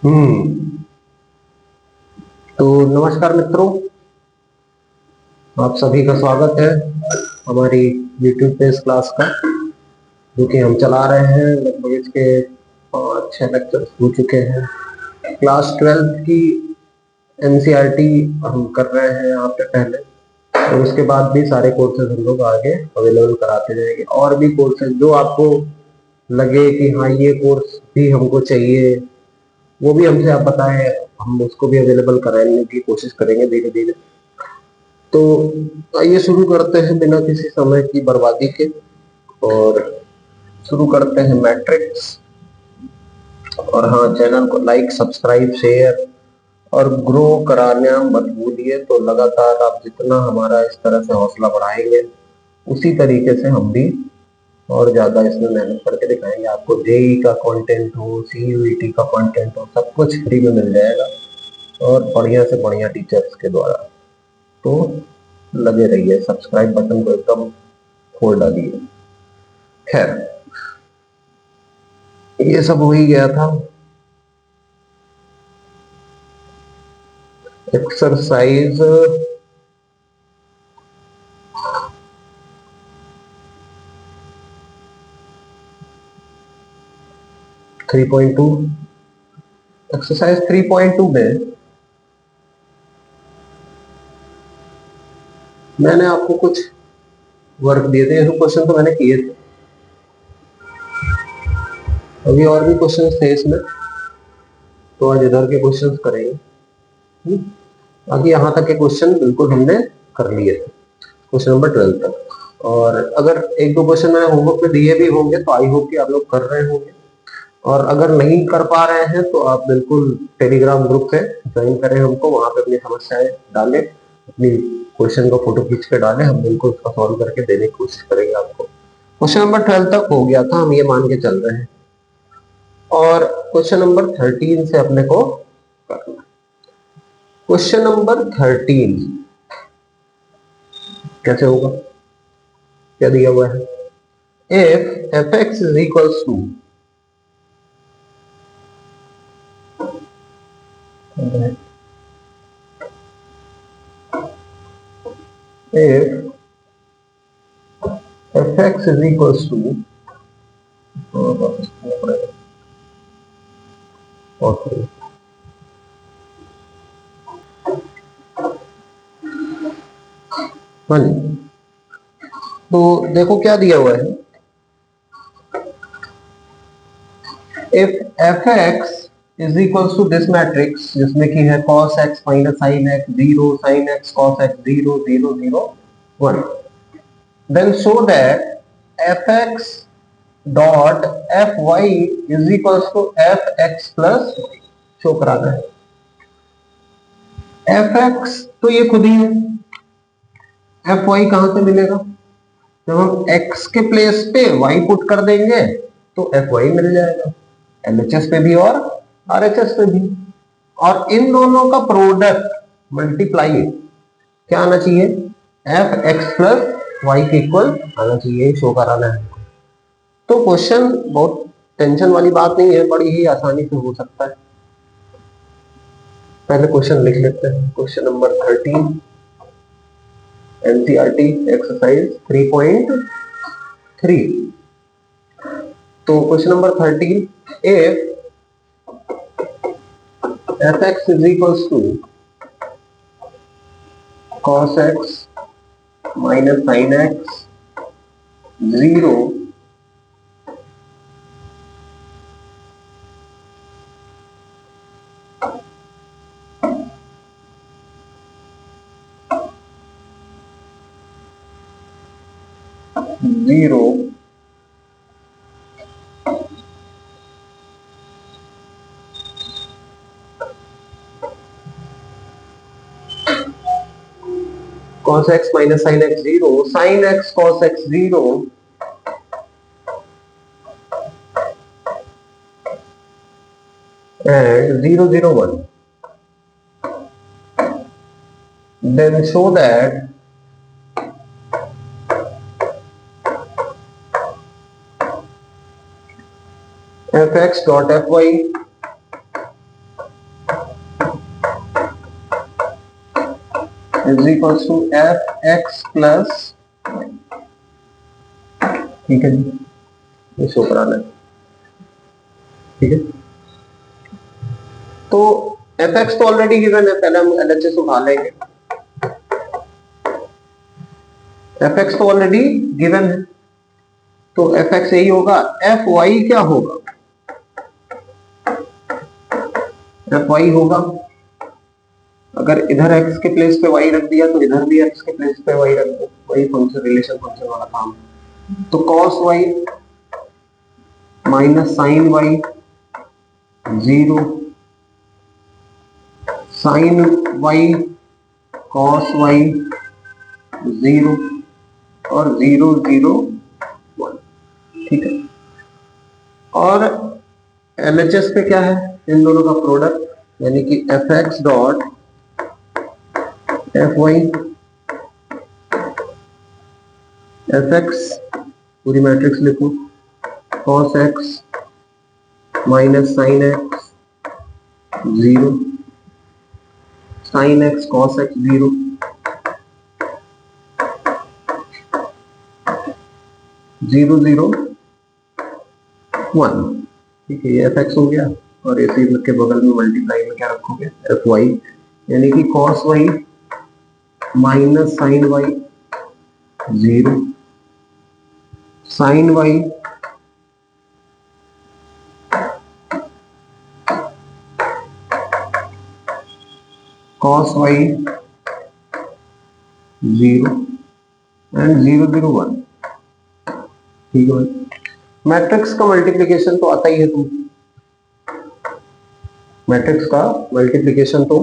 हम्म। तो नमस्कार मित्रों, आप सभी का स्वागत है हमारी YouTube पे इस क्लास का, जो कि हम चला रहे हैं। लगभग इसके 5-6 लेक्चर हो चुके हैं। क्लास 12th की NCERT हम कर रहे हैं यहाँ पे पहले, और उसके बाद भी सारे कोर्सेज हम लोग आगे अवेलेबल कराते जाएंगे। और भी कोर्सेज जो आपको लगे कि हाँ ये कोर्स भी हमको चाहिए, वो भी हमसे आप बताएं, हम उसको भी अवेलेबल कराने की कोशिश करेंगे धीरे धीरे। तो आइए शुरू करते हैं बिना किसी समय की बर्बादी के, और शुरू करते हैं मैट्रिक्स। और हाँ, चैनल को लाइक, सब्सक्राइब, शेयर और ग्रो कराना मत भूलिए। तो लगातार आप जितना हमारा इस तरह से हौसला बढ़ाएंगे, उसी तरीके से हम भी और ज्यादा इसमें मेहनत करके दिखाएंगे। आपको जेई का कंटेंट हो, सीयूईटी का कंटेंट हो, सब कुछ फ्री में मिल जाएगा, और बढ़िया से बढ़िया टीचर्स के द्वारा। तो लगे रहिए, सब्सक्राइब बटन को एकदम फोड़ डालिए। खैर, ये सब हो ही गया था। एक्सरसाइज 3.2, एक्सरसाइज 3.2 में मैंने आपको कुछ वर्क दिए थे। ये क्वेश्चन तो मैंने किए थे, अभी और भी क्वेश्चन थे इसमें, तो आज इधर के क्वेश्चन करेंगे। बाकी यहाँ तक के क्वेश्चन बिल्कुल हमने कर लिए थे, क्वेश्चन नंबर 12 तक। और अगर एक दो क्वेश्चन मैंने होमवर्क में दिए भी होंगे, तो आई होप कि आप लोग कर रहे होंगे। और अगर नहीं कर पा रहे हैं तो आप बिल्कुल टेलीग्राम ग्रुप पे ज्वाइन करें हमको, वहां पे अपनी समस्याएं डालें, अपनी क्वेश्चन को फोटो खींच के डालें, हम बिल्कुल उसका सॉल्व करके देने की कोशिश करेंगे आपको। क्वेश्चन नंबर 12 तक हो गया था, हम ये मान के चल रहे हैं। और क्वेश्चन नंबर 13 से अपने को करना। क्वेश्चन नंबर 13 कैसे होगा, क्या दिया हुआ है? If f x is equals to, if fx is equals to, okay, हाँ जी। तो देखो क्या दिया हुआ है। if fx is equals to this matrix, जिसमें कि है cos x minus sin x 0, sin x cos x 0, 0, 0, 1, then show that fx dot fy is equals to fx plus y, show कराना है। fx तो ये खुद ही है, fy कहां से मिलेगा? जब हम x के प्लेस पे y पुट कर देंगे तो fy मिल जाएगा, LHS पे भी और RHS पे भी। और इन दोनों का प्रोडक्ट मल्टीप्लाई क्या आना चाहिए? fx प्लस y के इक्वल आना चाहिए, शो कराना है। तो क्वेश्चन बहुत टेंशन वाली बात नहीं है, बड़ी ही आसानी से हो सकता है। पहले क्वेश्चन लिख लेते हैं। Question number 13, NCERT exercise 3.3। तो question number 13, if fx is equals to cos x minus sin x 0, zero, cos x minus sin x 0, sin x cos x 0 and 0, 0, 1, then show that fx dot fy is equal to f x plus, ठीक है जी, ये show कराना है, ठीक है। तो F x तो already given है, पहले हम एलएचएस उठा लेंगे। एफ एक्स तो ऑलरेडी गिवन है, तो एफ एक्स यही होगा। एफ वाई क्या होगा? एफ वाई होगा, अगर इधर x के प्लेस पे y रख दिया तो इधर भी x के प्लेस पे y रख दो, वही फंक्शन रिलेशन फंक्शन वाला काम। तो cos y minus sine y 0, sine y cos y 0 और 0 0 1, ठीक है। और LHS पे क्या है? इन दोनों का प्रोडक्ट, यानी कि f x dot f y, f x पूरी मैट्रिक्स लिखो, cos x minus sine x 0, sine x cos x 0, zero zero 1, ठीक है। ये एफ एक्स हो गया, और इसी के बगल में मल्टीप्लाई में क्या रखोगे? एफ वाई, यानी कि cos y minus sine y 0, sine y cos y 0 and 0 0 1, ठीक है। मैट्रिक्स का मल्टीप्लिकेशन तो आता ही है तुम, मैट्रिक्स का मल्टीप्लिकेशन तो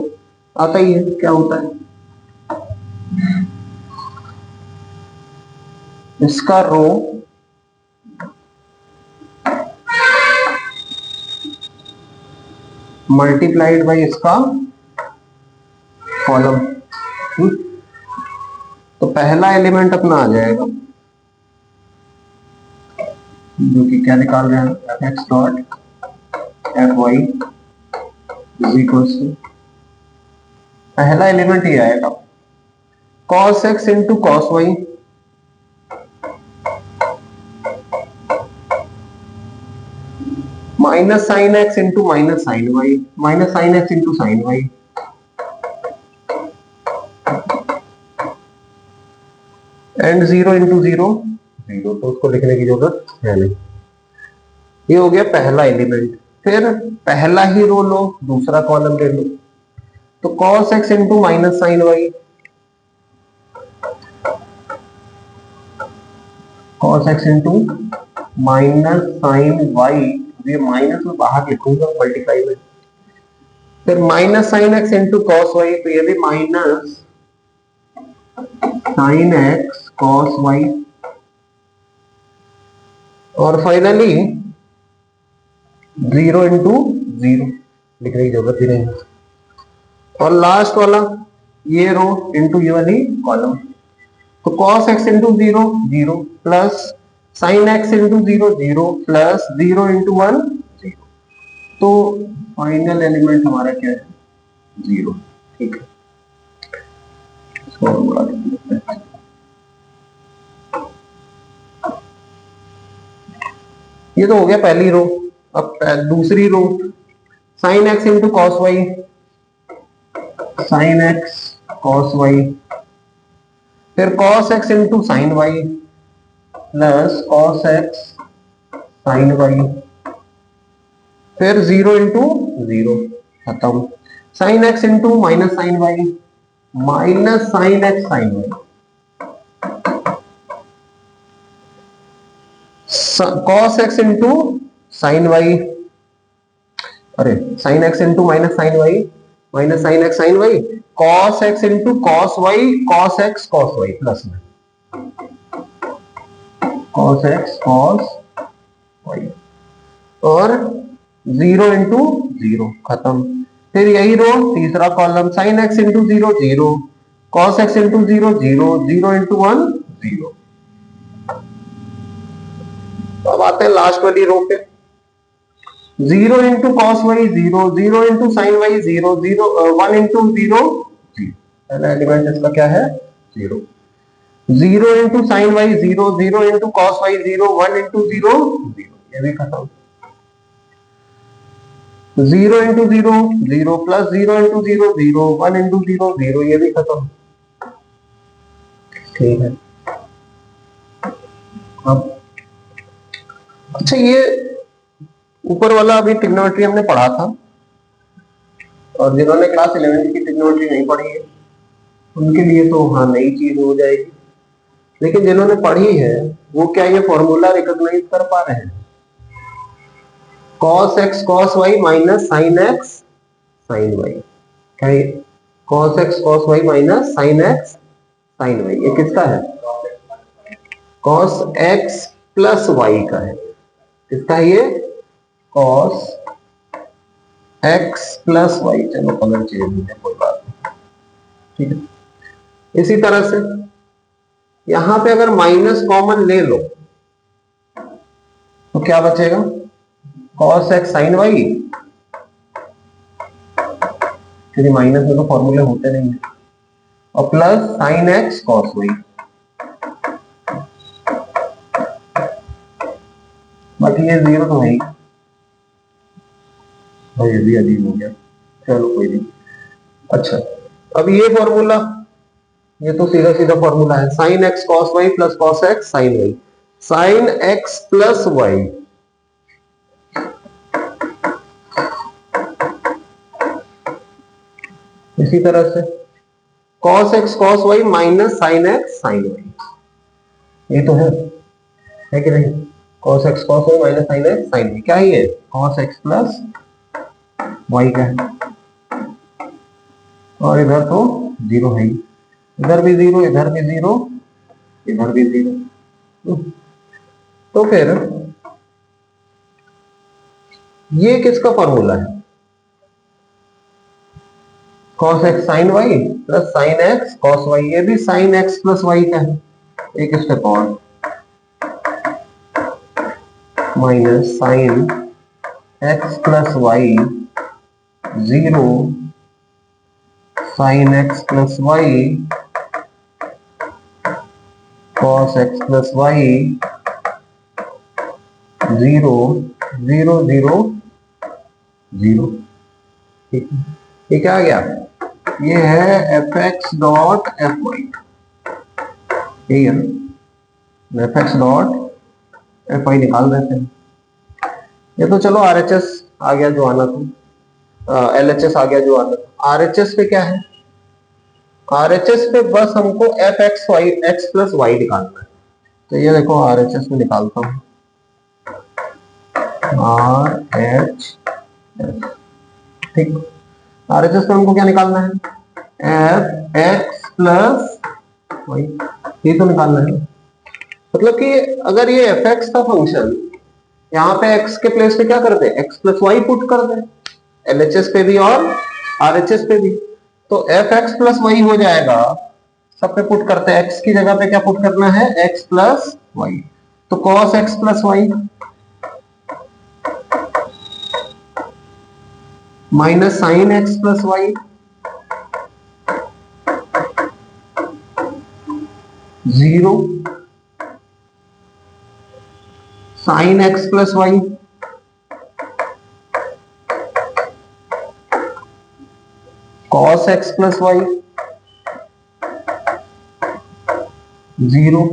आता ही है। क्या होता है? इसका रो मल्टीप्लाइड बाय इसका कॉलम, तो पहला एलिमेंट अपना आ जाएगा, जो कि क्या निकाल रहे हैं? F x dot f y is equal to, पहला एलिमेंट ही आएगा cos x into cos y, minus sine x into minus sine y, minus sine x into sine y, and 0 into 0 0, तो उसको लिखने की जरूरत है नहीं। ये हो गया पहला एलिमेंट। फिर पहला ही रो लो, दूसरा कॉलम ले लो, तो cos x into minus sine y, cos x into minus sine y, ये माइनस में बाहर लिखूंगा मल्टीप्लाई में। फिर minus sine x into cos y, तो ये भी minus sine x cos y, और फाइनली 0 इंटू 0, लिखने की जरूरत भी नहीं। और लास्ट वाला ये रो इंटू ये वाली कॉलम, तो cos x into 0 0 plus sign x into 0 0 plus 0 into 1 0, तो फाइनल एलिमेंट हमारा क्या है? 0, ठीक है। इसको हम बढ़ा देते हैं। ये तो हो गया पहली रो। अब दूसरी row, sine x into cos y, sine x cos y, फिर cos x into sine y plus cos x sine y, फिर 0 इंटू 0, खत्म। Sine x into minus sine y, minus sine x sine y, cos x into sine y, अरे sine x into minus sine y, minus sine x sine y, cos x into cos y, cos x cos y plus में cos x cos y, और 0 into 0, खत्म। फिर यही row तीसरा column, sine x into 0 0, cos x into 0 0, 0 into 1 0। अब आते हैं last वाली रो पे, 0 into cos y 0, 0 into sine y 0, 0 1 into 0 0, पहला एलिमेंट इसका क्या है, 0। 0 into sine y 0, 0 into cos y 0, 1 into 0 0, ये भी खत्म। 0 इंटू 0 0, प्लस 0 इंटू 0 0, 1 इंटू 0 0, ये भी खत्म। ठीक है। अब अच्छा, ये ऊपर वाला अभी ट्रिग्नोमेट्री हमने पढ़ा था, और जिन्होंने क्लास 11 की ट्रिग्नोमेट्री नहीं पढ़ी है उनके लिए तो हाँ नई चीज हो जाएगी, लेकिन जिन्होंने पढ़ी है वो क्या ये फॉर्मूला रिकॉग्नाइज कर पा रहे हैं? cos x cos y minus sin x sin y, क्या ये cos x cos y minus sin x sin y ये किसका है? cos x प्लस y का है। किसका है ये? cos x plus y। चलो कलर चेंज है, कोई बात नहीं, ठीक है। इसी तरह से यहां पे अगर माइनस कॉमन ले लो तो क्या बचेगा? cos x sin y, क्योंकि माइनस में तो फॉर्मूले होते नहीं है, और plus sin x cos y। बाकी ये 0 तो है ही भाई, ये भी अजीब हो गया, चलो कोई नहीं। अच्छा, अब ये फॉर्मूला, ये तो सीधा सीधा फॉर्मूला है, sin x cos y plus cos x sin y। sin x plus y, इसी तरह से cos x cos y minus sin x sin y, ये तो है कि नहीं? cos x cos y minus sin x sin y, क्या है ये? cos x प्लस y का है, और इधर तो 0 है ही, इधर भी 0, इधर भी 0, इधर भी 0। तो फिर ये किसका फॉर्मूला है? cos x sin y plus sin x cos y, ये भी sin x प्लस y का है, एक स्टेप और, minus sin x plus y 0, sin x plus y cos x plus y 0 0 0 0। ठीक है, ये क्या आ गया? ये है f x dot f y, ठीक है, f x dot f y निकाल देते हैं। ये तो चलो आर एच एस आ गया जो आना था, एल एच एस आ गया जो आना था। आर एच एस पे क्या है? आर एच एस पे बस हमको f x y x plus y निकालना है। तो ये देखो आर एच एस में निकालता हूं, आर एच एस, ठीक। आर एच एस पे हमको क्या निकालना है? एफ एक्स प्लस वाई, ये तो निकालना है। मतलब कि अगर ये एफ एक्स का फंक्शन यहाँ पे एक्स के प्लेस पे क्या कर दे? एक्स प्लस वाई पुट कर दे, एलएचएस पे भी और आरएचएस पे भी, तो एफ एक्स प्लस वाई हो जाएगा। सब पे पुट करते हैं, एक्स की जगह पे क्या पुट करना है? एक्स प्लस वाई, तो cos x plus y minus sine x plus y 0, sine x plus y cos x plus y 0।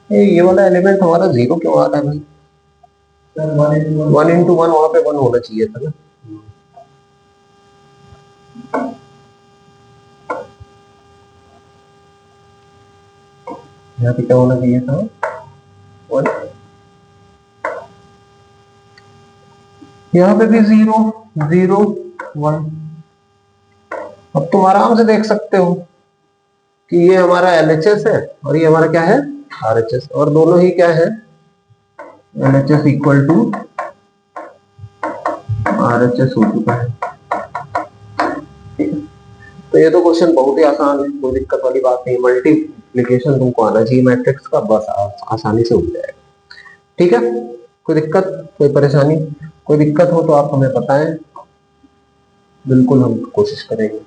ये वाला एलिमेंट हमारा 0 क्यों आ रहा है भाई? 1 इंटू 1 वहां पे 1 होना चाहिए था ना। यहाँ पे क्या होना चाहिए था? 1। यहाँ पे भी 0 0 1। अब तुम आराम से देख सकते हो कि ये हमारा एलएचएस है और ये हमारा क्या है? आरएचएस, और दोनों ही क्या है? एलएचएस इक्वल टू आरएचएस हो चुका है। तो ये तो क्वेश्चन बहुत ही आसान है, कोई दिक्कत वाली बात नहीं। मल्टीप्लिकेशन तुमको आना चाहिए मैट्रिक्स का, बस आसानी से हो जाएगा। ठीक है, कोई दिक्कत, कोई परेशानी? कोई दिक्कत हो तो आप हमें बताएं, बिल्कुल हम कोशिश करेंगे।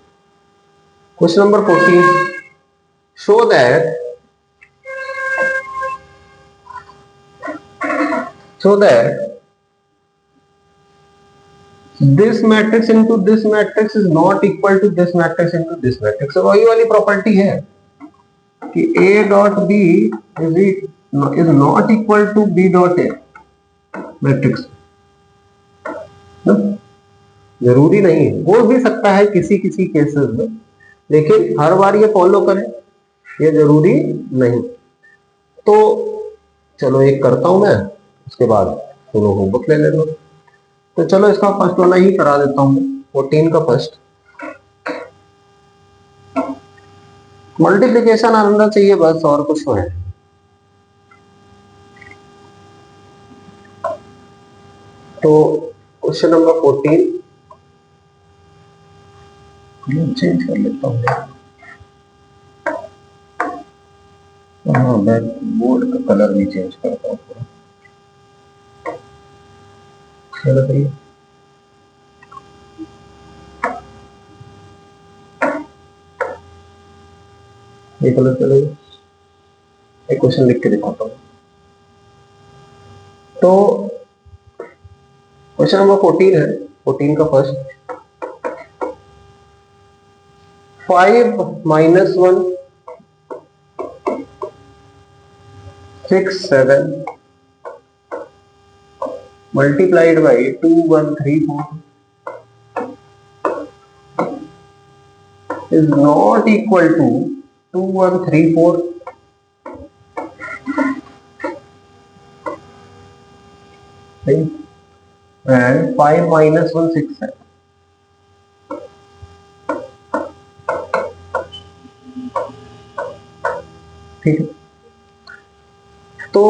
Question number 14, show that this matrix into this matrix is not equal to this matrix into this matrix. So वही वाली प्रॉपर्टी है कि A dot B is not equal to B dot A matrix. जरूरी नहीं है, हो भी सकता है किसी किसी केसेस में, लेकिन हर बार ये फॉलो करें ये जरूरी नहीं। तो चलो एक करता हूं मैं, उसके बाद दोनों होमवर्क ले लेना। तो चलो इसका फर्स्ट वाला ही करा देता हूं, 14 का फर्स्ट। मल्टीप्लिकेशन आना चाहिए बस, और कुछ तो है। तो क्वेश्चन नंबर 14 चेंज कर लेता हूँ। हाँ, मैं बोर्ड का कलर भी चेंज करता हूँ पूरा। चलो सही, ये कलर चलेगा। एक क्वेश्चन लिख के दिखाता हूँ। तो क्वेश्चन नंबर 14 है, 14 का first. 5 minus 1 6 7 multiplied by 2 1 3 4 is not equal to 2 1 3 4 and 5 minus 1 6 7। ठीक है, तो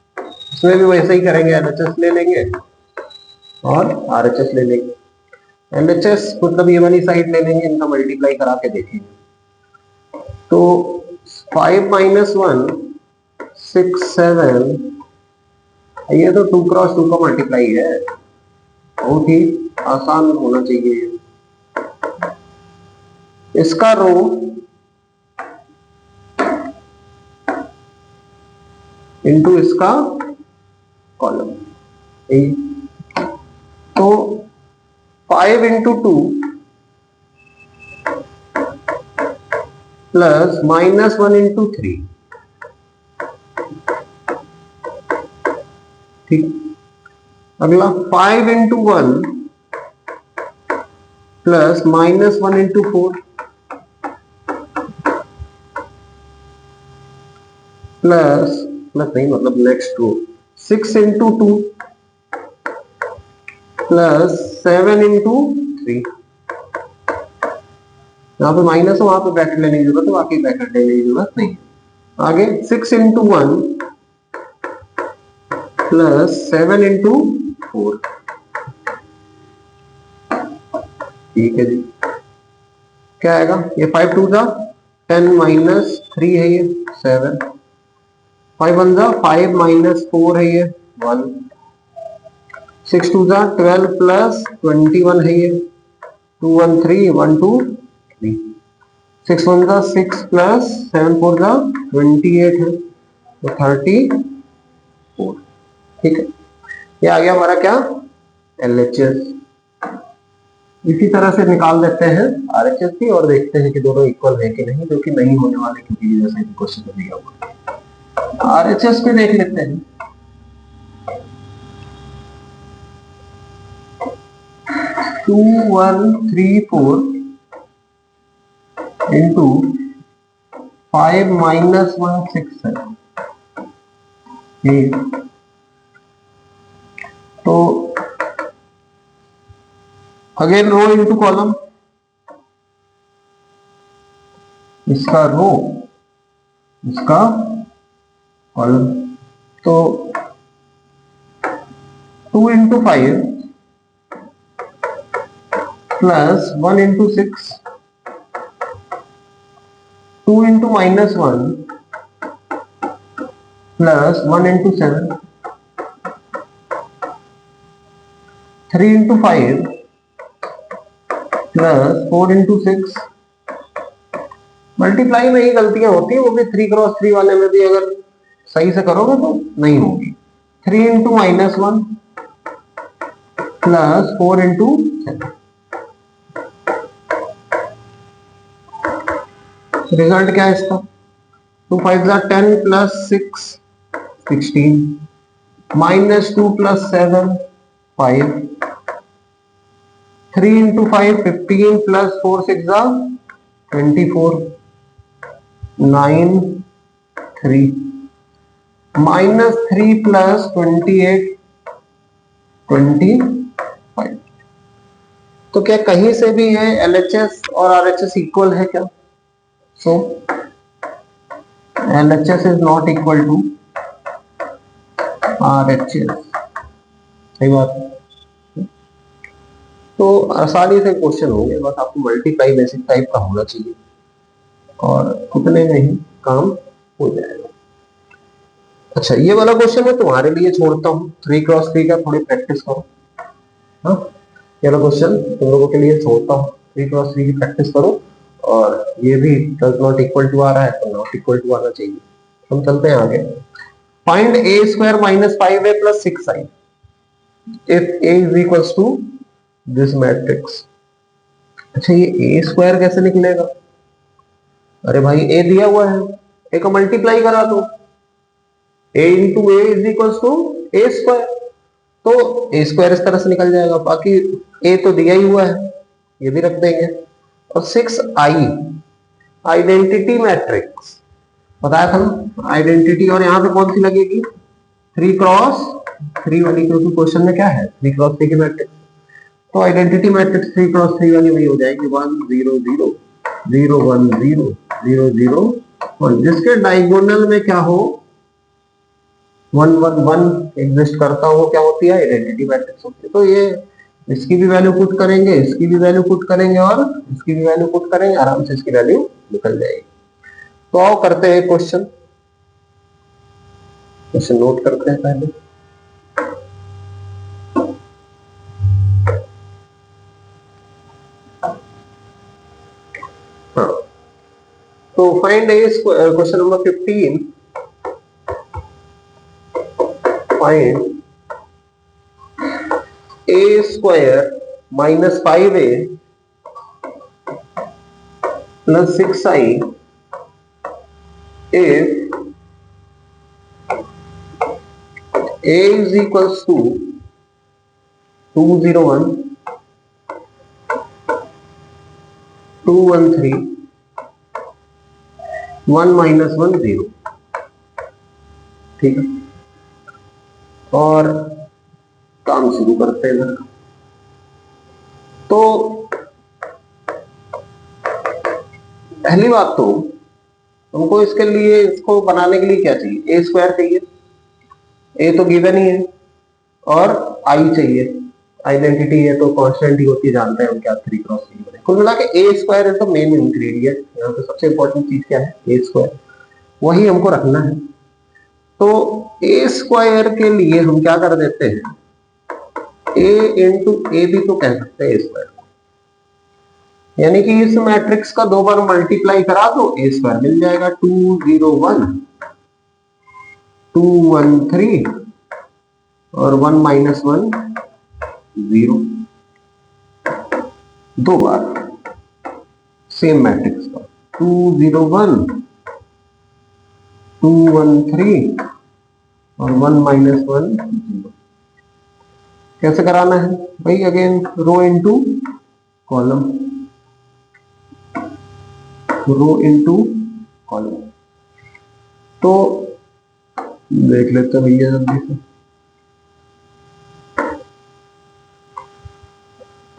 इसमें भी वैसे ही करेंगे, एलएचएस ले लेंगे और आरएचएस ले लेंगे। एलएचएस मतलब ये वाली साइड ले लेंगे, इनका मल्टीप्लाई करा के देखेंगे। तो 5 minus 1 6 7, ये तो 2 क्रॉस 2 का मल्टीप्लाई है, बहुत ही आसान होना चाहिए। इसका रो इनटू इसका कॉलम, तो 5 into 2 प्लस माइनस 1 into 3। ठीक, अगला 5 into 1 plus minus 1 into 4 plus नहीं मतलब next row 6 into 2 plus 7 into 3। यहाँ पे माइनस है, वहां पे ब्रैकेट लेने की जरूरत है, बाकी ब्रैकेट लेने की जरूरत नहीं। आगे 6 into 1 प्लस 7 into 4। ठीक है जी, क्या आएगा? ये 5 2 जा 10 माइनस 3 है, ये 7। 5 1 जा 5 माइनस 4 है, ये 1। 6 2 जा 12 प्लस 21 है, ये 2 1 3 1 2 3। 6 1 जा 6 प्लस 7 4 जा 28 है, तो 34। ठीक है, ये आ गया हमारा क्या? एलएचएस। इसी तरह से निकाल देते हैं आरएचएस भी, और देखते हैं कि दोनों इक्वल है कि नहीं, जो कि नहीं होने वाले, क्योंकि जैसे क्वेश्चन में दिया हुआ। आरएचएस पे देख लेते हैं। Two 1 3 4 into 5 minus 1 6 7। तो अगेन रो इंटू कॉलम, इसका रो इसका कॉलम। तो 2 into 5 plus 1 into 6, 2 into minus 1 plus 1 into 7, 3 into 5 plus 4 into 6 multiply में ही गलतियां होती है, वो भी 3x3 वाले में भी अगर सही से करोगे तो नहीं होगी। 3 इंटू -1 प्लस 4 इंटू 7, रिजल्ट क्या है इसका? 2 5 10 plus 6 16, -2 plus 7 5, 3 into 5 15 plus 4 6 24, 9 3, -3 plus 28 25। तो क्या कहीं से भी है LHS और RHS इक्वल है क्या? So LHS is not equal to RHS, सही बात है। तो आसानी से क्वेश्चन होंगे, बस आपको मल्टीप्लाई बेसिक टाइप का होना चाहिए और उतने में ही काम हो जाएगा। अच्छा, ये वाला क्वेश्चन मैं तुम्हारे लिए छोड़ता हूँ, 3x3 का थोड़ी प्रैक्टिस करो। हाँ, ये वाला क्वेश्चन तुम लोगों के लिए छोड़ता हूँ, 3x3 की प्रैक्टिस करो। और ये भी डज नॉट इक्वल टू आ रहा है तो नॉट इक्वल टू आना चाहिए। हम चलते हैं आगे। Find a² - 5a + 6i if a is equals to this matrix। अच्छा, ये a² कैसे निकलेगा? अरे भाई, a दिया हुआ है, a का मल्टीप्लाई करा दो, a into a is equals to a², तो a² इस तरह से निकल जाएगा। बाकी a तो दिया ही हुआ है, ये भी रख देंगे। और 6i आइडेंटिटी मैट्रिक्स बताया था ना, आइडेंटिटी। और यहाँ पे कौन सी लगेगी? 3x3 वाली, क्योंकि क्वेश्चन में क्या है 3x3 की मैट्रिक्स। तो आइडेंटिटी मैट्रिक्स 3x3 वाली वही हो जाएगी 1 0 0 0 1 0 0 0 1, जिसके डायगोनल में क्या हो 1 1 1 एग्जिस्ट करता हो, क्या होती है? आइडेंटिटी मैट्रिक्स होती है। तो ये इसकी भी वैल्यू पुट करेंगे, इसकी भी वैल्यू पुट करेंगे और इसकी भी वैल्यू पुट करेंगे, आराम से इसकी वैल्यू निकल जाएगी। तो आओ करते हैं क्वेश्चन नोट करते हैं पहले। हाँ, तो find question number 15, find a² - 5a + 6i if a is equals to 201 213 1 - 1 0। ठीक है, और काम शुरू करते हैं। तो पहली बात तो हमको इसके लिए, इसको बनाने के लिए क्या चाहिए? a² चाहिए, a तो गिवन ही है, और i चाहिए, आइडेंटिटी है तो कांस्टेंट ही होती है, जानते हैं हम क्या 3x3। कुल मिला के a² is the main ingredient. यहाँ पे सबसे इंपॉर्टेंट चीज क्या है? a², वही हमको रखना है। तो a² के लिए हम क्या कर देते हैं, a इंटू ए भी तो कह सकते हैं a², यानी कि इस मैट्रिक्स का 2 बार मल्टीप्लाई करा दो, a² मिल जाएगा। 2 0 1 2 1 3 और 1 - 1 0, 2 बार सेम मैट्रिक्स का 2 0 1 2 1 3 और 1 - 1 0। कैसे कराना है भाई? Again rho into column, rho into column. तो देख लेते हैं भैया जल्दी से।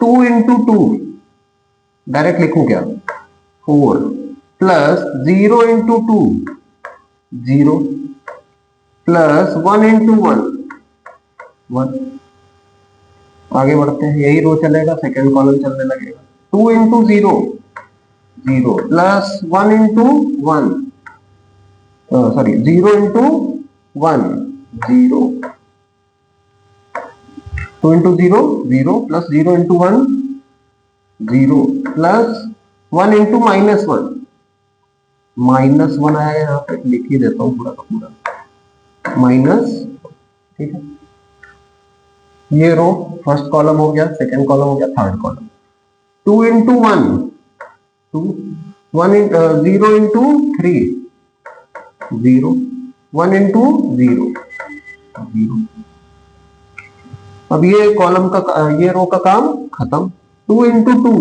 2 इंटू 2 डायरेक्ट लिखूं क्या? 4 प्लस 0 इंटू 2 0 प्लस 1 इंटू 1 1। आगे बढ़ते हैं, यही रो चलेगा, सेकेंड कॉलम चलने लगेगा। 2 into 0 0 plus 1 into 1 sorry 0 into 1 0, 2 into 0 0 plus 0 into 1 0 plus 1 into -1 -1 आया, यहाँ पे लिख ही देता हूँ पूरा का पूरा माइनस, ठीक है। ये रो फर्स्ट कॉलम हो गया, सेकंड कॉलम हो गया, third column. 2 into 1, 2, 0 into 3, 0, 1 into 0, 0। अब ये कॉलम का, ये रो का काम खत्म। 2 into 2,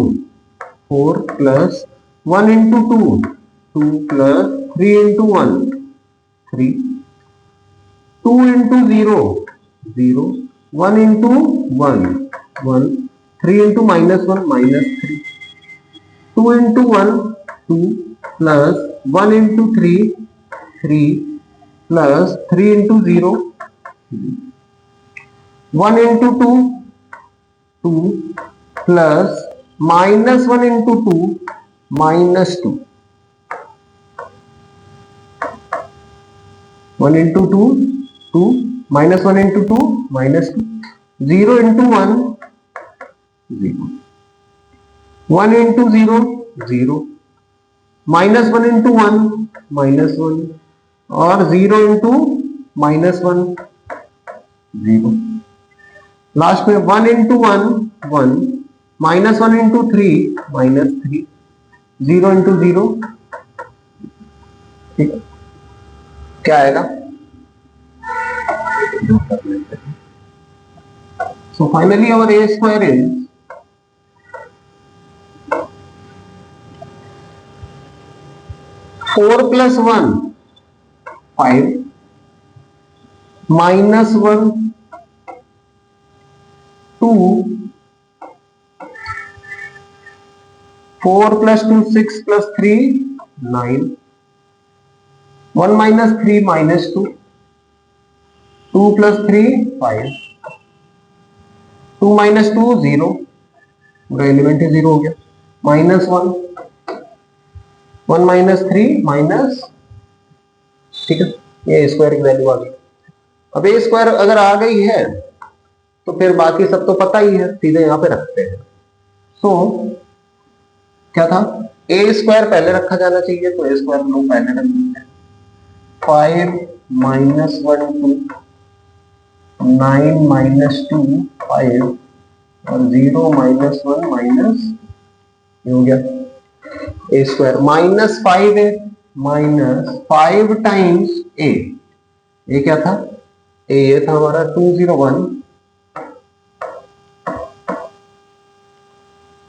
4 plus 1 into 2, 2 plus 3 into 1, 3, 2 into 0, 0, 1 into 1, 1, 3 into -1, -3, 2 into 1, 2 plus 1 into 3, 3 plus 3 into 0, 1 into 2, 2 plus -1 into 2, -2, 1 into 2, 2, -1 into 2, -2, 0 into 1, 0, 1 into 0, 0, -1 into 1, -1, और 0 इंटू -1, 0। लास्ट में 1 इंटू 1, 1, -1 इंटू 3, -3, 0 इंटू 0, ठीक है। क्या आएगा? So finally our a square is 4 plus 1, 5, -1, 2, 4 plus 2, 6 plus 3, 9, 1 minus 3, -2, 2 plus 3, 5, 2 minus 2, 0, पूरा element ही 0 हो गया, -1, 1 minus 3, minus, ठीक है। ये स्क्वायर की वैल्यू आ गई। अब ए स्क्वायर अगर आ गई है तो फिर बाकी सब तो पता ही है, सीधे यहाँ पे रखते हैं। सो क्या था, ए स्क्वायर पहले रखा जाना चाहिए, तो ए स्क्वायर हम लोग पहले रख देते हैं। 5 -1 2, 9 -2, 5, और 0 -1 हो गया ए स्क्वायर। -5 है, -5 टाइम्स ए, ये क्या था, ये था हमारा 201,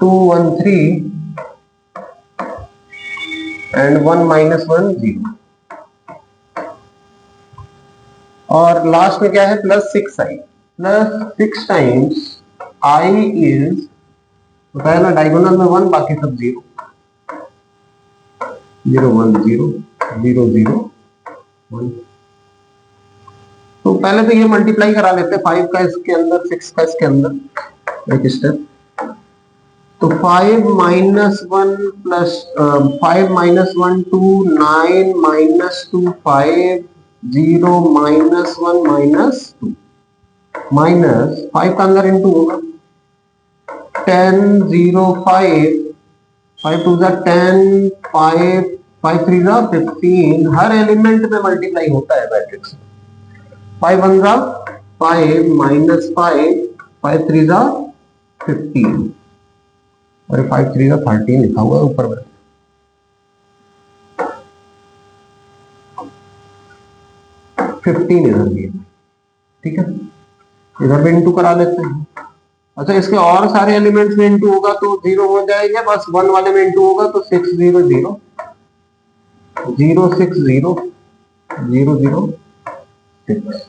213 एंड 1 -1 0, और लास्ट में क्या है, +6i, +6 टाइम्स i इज, बताया ना डायगोनल में 1, बाकी सब 0, 0 1 0 0 0 1। तो पहले तो ये मल्टीप्लाई करा लेते हैं, 5 का इसके अंदर, 6 का इसके अंदर, एक स्टेप। तो 5 -1 प्लस 5 -1 2, 9 -2 5, 0 -1 -2, माइनस 5 का अंदर इंटू होगा, 10 0 5, 5 2 10, 5 5 3 15, हर एलिमेंट में मल्टीप्लाई होता है मैट्रिक्स में। 5 1 5, -5, 5 3 15, और 5 3 13 लिखा हुआ है ऊपर में। इधर भी है, ठीक है, इधर भी इंटू करा लेते हैं। अच्छा, इसके और सारे एलिमेंट्स में इंटू होगा तो 0 हो जाएगा, बस 1 वाले में इंटू होगा तो 6 0 0 0 6 0 0 0 6।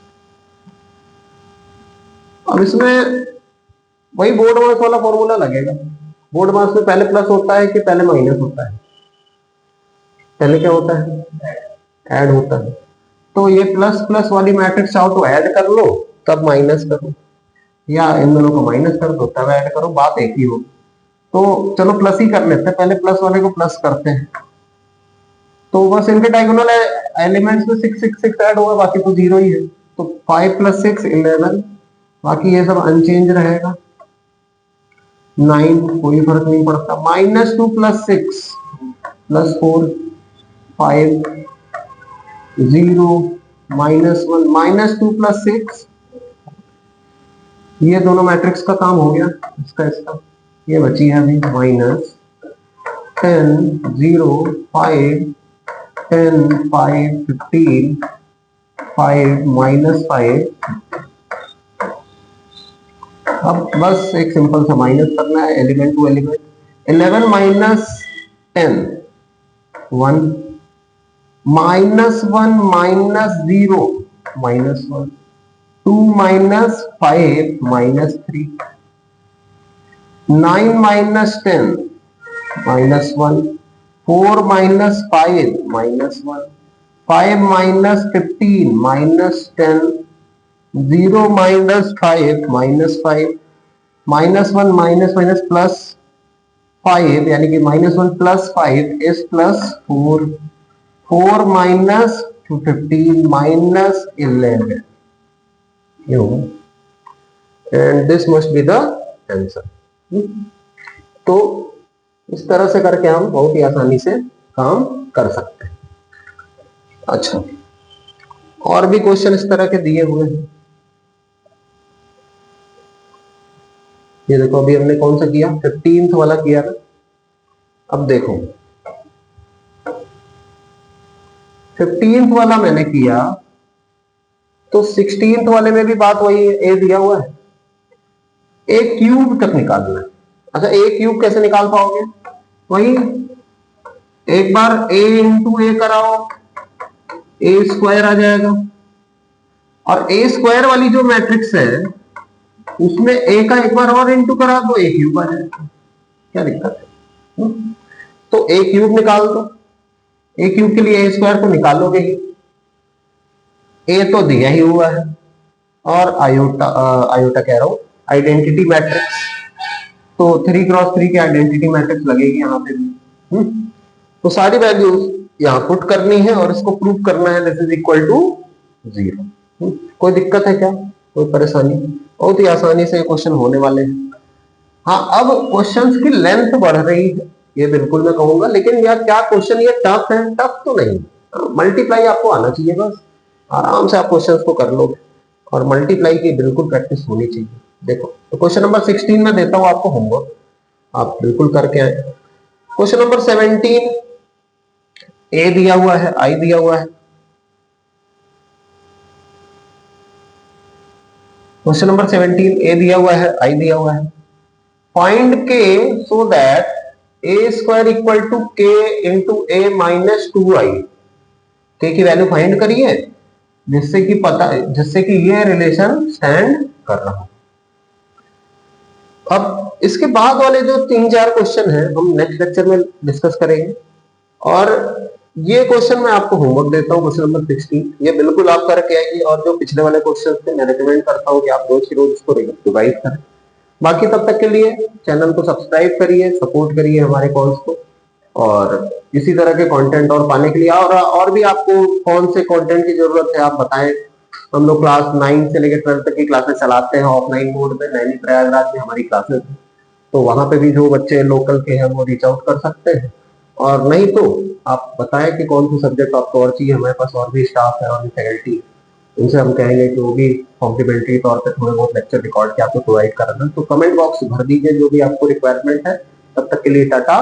अब इसमें वही बोर्ड मास वाला फॉर्मूला लगेगा। बोर्ड मास में पहले प्लस होता है कि पहले माइनस होता है? पहले क्या होता है, ऐड होता है। तो ये प्लस प्लस वाली मैट्रिक्स चाहो तो ऐड कर लो तब माइनस करो, या इन दोनों को माइनस कर दो तब ऐड करो, बात एक ही हो। तो चलो प्लस ही कर लेते हैं, पहले प्लस वाले को प्लस करते हैं। तो बस इनके डायगोनल एलिमेंट्स में 6 6 6 ऐड होगा, बाकी तो 0 ही है। तो 5 + 6 11, बाकी ये सब अनचेंज रहेगा। 9 कोई फर्क नहीं पड़ता। -2 + 6 +4, 5 0 -1 -2 + 6, ये दोनों मैट्रिक्स का काम हो गया। इसका ये बची है अभी -10 0 5 10 5 15 5 -5। अब बस एक सिंपल सा माइनस करना है element to element. 11 - 10 1 -1 -0 -1 2 - 5 -3 9 - 10 -1 4 - 5 -1 5 - 15 -10 0 - 5 -5 -1 minus plus 5 यानी कि -1 + 5 is +4 4 - 15 -11 and this must be the answer। तो इस तरह से करके हम बहुत ही आसानी से काम कर सकते हैं। अच्छा, और भी क्वेश्चन इस तरह के दिए हुए हैं। ये देखो अभी हमने कौन सा किया, 15th वाला किया ना। अब देखो 15th वाला मैंने किया तो 16th वाले में भी बात वही है, ए दिया हुआ है, ए क्यूब तक निकालना है। अच्छा, ए क्यूब कैसे निकाल पाओगे? वही एक बार a इंटू ए कराओ, ए स्क्वायर आ जाएगा। और ए स्क्वायर वाली जो मैट्रिक्स है उसमें ए का एक बार और इंटू करा तो ए क्यूब आ जाएगा। क्या दिक्कत है? तो ए क्यूब निकाल दो। ए क्यूब के लिए ए स्क्वायर तो निकालोगे ही, ए तो दिया ही हुआ है, और आयोटा कह रहा हूं आइडेंटिटी मैट्रिक्स, तो 3x3 की आइडेंटिटी मैट्रिक्स लगेगी यहाँ पे भी। तो सारी वैल्यूज यहाँ पुट करनी है और इसको प्रूव करना है दिस इज इक्वल टू 0। कोई दिक्कत है क्या? कोई परेशानी? बहुत ही आसानी से क्वेश्चन होने वाले हैं। हाँ, अब क्वेश्चंस की लेंथ बढ़ रही है, ये बिल्कुल मैं कहूंगा, लेकिन यार क्या क्वेश्चन ये टफ है? टफ तो नहीं, मल्टीप्लाई आपको आना चाहिए, बस आराम से आप क्वेश्चंस को कर लोगे, और मल्टीप्लाई की बिल्कुल प्रैक्टिस होनी चाहिए। देखो तो क्वेश्चन नंबर 16 में देता हूं आपको होमवर्क, आप बिल्कुल करके आए। क्वेश्चन नंबर 17 ए दिया हुआ है, आई दिया हुआ है। क्वेश्चन नंबर 17 ए दिया हुआ है, आई दिया हुआ है। Find k so that a square equal to k into a -2i। के की वैल्यू फाइंड करिए जिससे कि ये रिलेशन स्टैंड कर रहा हो। अब इसके बाद वाले जो 3-4 क्वेश्चन हैं हम नेक्स्ट लेक्चर में डिस्कस करेंगे, और ये क्वेश्चन मैं आपको होमवर्क देता हूँ, क्वेश्चन नंबर 16, ये बिल्कुल आप करके आइए। और जो पिछले वाले क्वेश्चन थे मैं रिकमेंड करता हूँ कि आप रोज की रोज इसको रिवाइज करें। बाकी तब तक के लिए चैनल को सब्सक्राइब करिए, सपोर्ट करिए हमारे कॉल्स को, और इसी तरह के कंटेंट और पाने के लिए और भी आपको कौन से कंटेंट की जरूरत है आप बताएं। हम लोग क्लास 9 से लेकर 12 तक की क्लासेस चलाते हैं ऑफलाइन मोड में। नैनी प्रयागराज में हमारी क्लासेस है, तो वहां पे भी जो बच्चे लोकल के हैं वो रीच आउट कर सकते हैं। और नहीं तो आप बताएं कि कौन सा सब्जेक्ट आपको और चाहिए, हमारे पास और भी स्टाफ है और भी फैकल्टी है, उनसे हम कहेंगे कि वो भी कॉम्प्लीमेंट्री तौर पर थोड़े बहुत लेक्चर रिकॉर्ड के आपको प्रोवाइड कराना। तो कमेंट बॉक्स भर दीजिए जो भी आपको रिक्वायरमेंट है। तब तक के लिए टाटा,